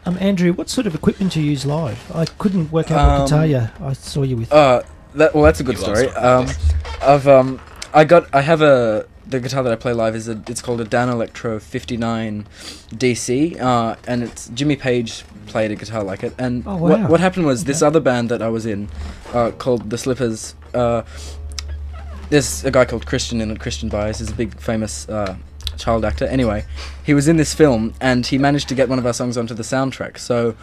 Andrew, what sort of equipment do you use live? I couldn't work out what guitar I saw you with. That's a good story. The guitar that I play live it's called a Dan Electro 59 DC, and it's Jimmy Page played a guitar like it. And what happened was this other band that I was in, called The Slippers. There's a guy called Christian in it. Christian Bias is a big famous child actor. Anyway, he was in this film, and he managed to get one of our songs onto the soundtrack. So,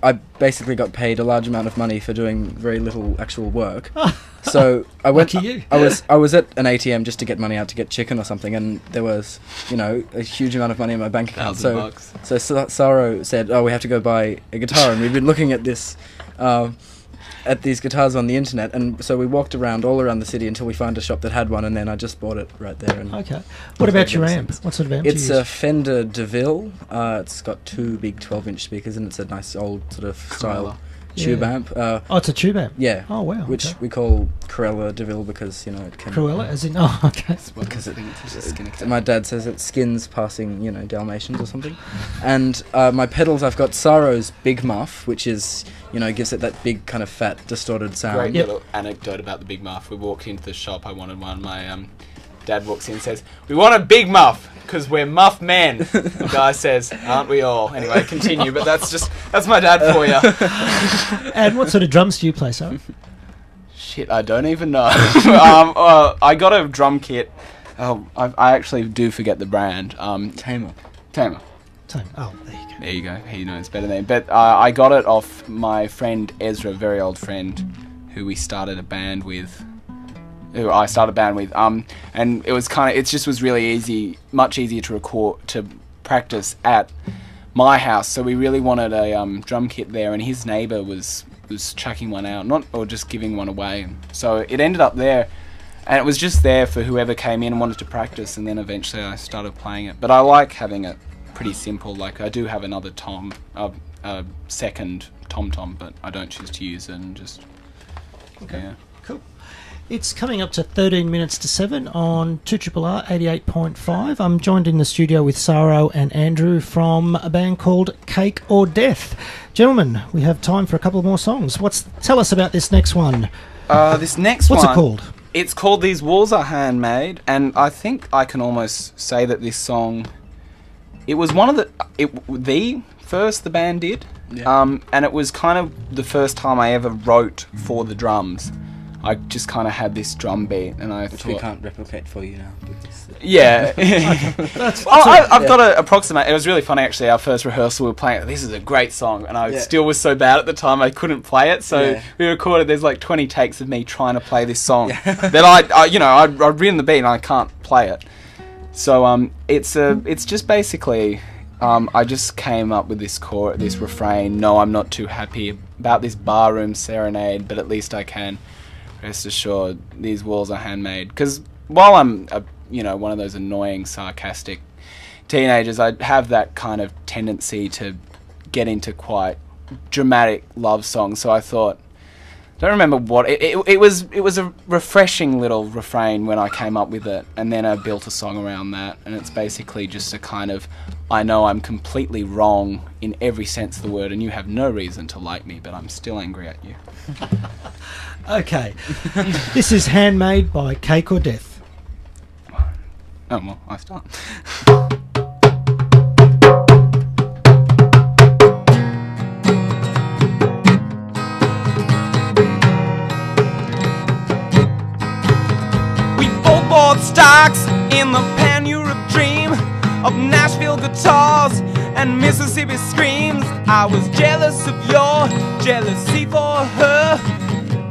I basically got paid a large amount of money for doing very little actual work. So I went. I was at an ATM just to get money out to get chicken or something, and there was, a huge amount of money in my bank account. So Saro said, "Oh, we have to go buy a guitar," and we've been looking at this. At these guitars on the internet, and so we walked all around the city until we found a shop that had one, and then I just bought it right there. And what about your amp? What sort of amp do you use? It's a Fender DeVille. It's got 2 big 12-inch speakers, and it's a nice old sort of style tube amp. It's a tube amp? Yeah. Oh, wow. Which we call Cruella DeVille because, it can... Cruella, as in... Oh, okay. Because my dad says it skins passing, Dalmatians or something. And my pedals, I've got Saro's Big Muff, which is... gives it that big kind of fat, distorted sound. Great little anecdote about the Big Muff. We walked into the shop, I wanted one. My dad walks in and says, "We want a Big Muff, because we're muff men." The guy says, "Aren't we all?" Anyway, continue, but that's my dad for you. And what sort of drums do you play, Sarah? Shit, I don't even know. I got a drum kit. Oh, I actually do forget the brand. Tamer. Oh, there you go. There you go. He knows better than me. But I got it off my friend Ezra, a very old friend, who we started a band with. Who I started a band with. And it was it just was really easy, much easier to practice at my house. So we really wanted a drum kit there, and his neighbour was chucking one out, or just giving one away. So it ended up there. And it was just there for whoever came in and wanted to practice, and then eventually I started playing it. But I like having it pretty simple. Like, I do have another second tom-tom, but I don't choose to use it, and just... Okay, cool. It's coming up to 13 minutes to 7 on 2RRR 88.5. I'm joined in the studio with Saro and Andrew from a band called Cake or Death. Gentlemen, we have time for a couple more songs. Tell us about this next one. What's it called? It's called These Walls Are Handmade, and I think I can almost say that this song... It was one of the first the band did, and it was kind of the first time I ever wrote for the drums. I just kind of had this drum beat, and Which we can't replicate for you now. Yeah. I've got to approximate. It was really funny, actually. Our first rehearsal, we were playing it. This is a great song, and I still was so bad at the time I couldn't play it. So we recorded. There's like 20 takes of me trying to play this song. Then I'd written the beat, and I can't play it. So it's just basically I just came up with this refrain. No, I'm not too happy about this barroom serenade, but at least I can rest assured these walls are handmade. Because while I'm one of those annoying, sarcastic teenagers, I have that kind of tendency to get into quite dramatic love songs. So I thought, I don't remember what it was a refreshing little refrain when I came up with it, and then I built a song around that, and it's basically just a kind of, I know I'm completely wrong in every sense of the word, and you have no reason to like me, but I'm still angry at you. Okay. This is Handmade by Cake or Death. Oh, well, I start. Stocks in the pan-Europe dream of Nashville guitars and Mississippi screams. I was jealous of your jealousy for her.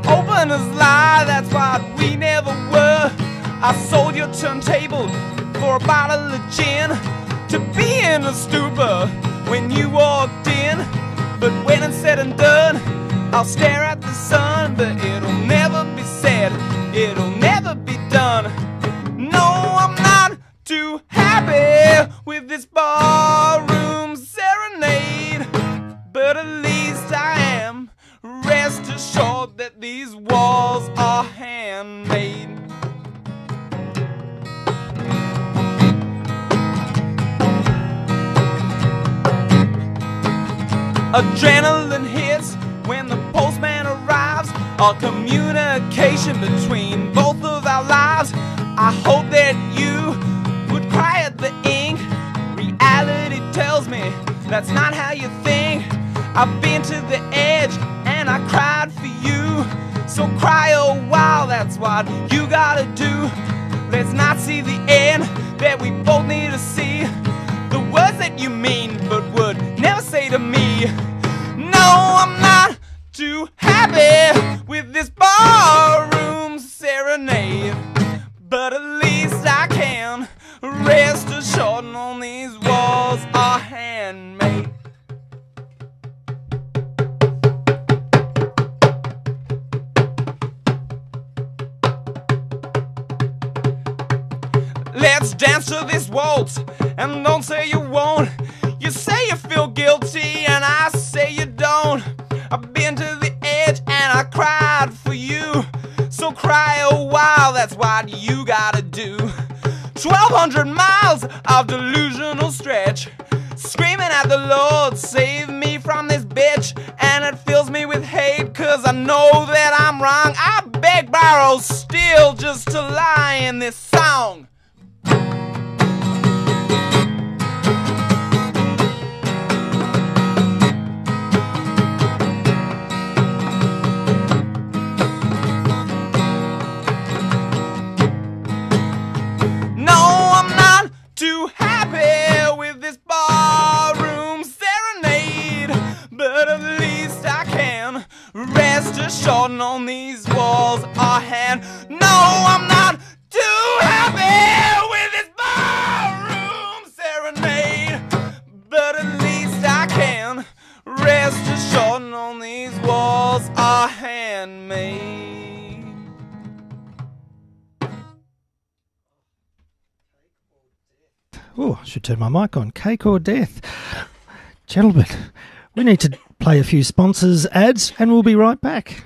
Open as lie, that's what we never were. I sold your turntable for a bottle of gin to be in a stupor when you walked in. But when it's said and done, I'll stare at the sun, but it'll never be said, it'll never be done. No, I'm not too happy with this barroom serenade, but at least I am. Rest assured that these walls are handmade. Adrenaline hits when the postman arrives. A communication between both of our lives. I hope that you would cry at the ink. Reality tells me that's not how you think. I've been to the edge and I cried for you. So cry a while, that's what you gotta do. Let's not see the end that we both need to see. The words that you mean but would never say to me. No, I'm not too happy with this barroom serenade, but at least I can rest assured on these walls are handmade. Let's dance to this waltz, and don't say you won't. You say you feel guilty, and I say you don't. I've been to the edge, and I cried for you. So cry a while, that's what you gotta do. 1,200 miles of delusional stretch, screaming at the Lord, save me from this bitch. And it fills me with hate, cause I know that I'm wrong. I beg, borrow, steal just to lie in this song. Too happy with this barroom serenade, but at least I can rest assured on these walls are hand. No, I'm not too happy with this barroom serenade, but at least I can rest assured on these walls are handmade. Oh, I should turn my mic on. Cake or death? Gentlemen, we need to play a few sponsors' ads and we'll be right back.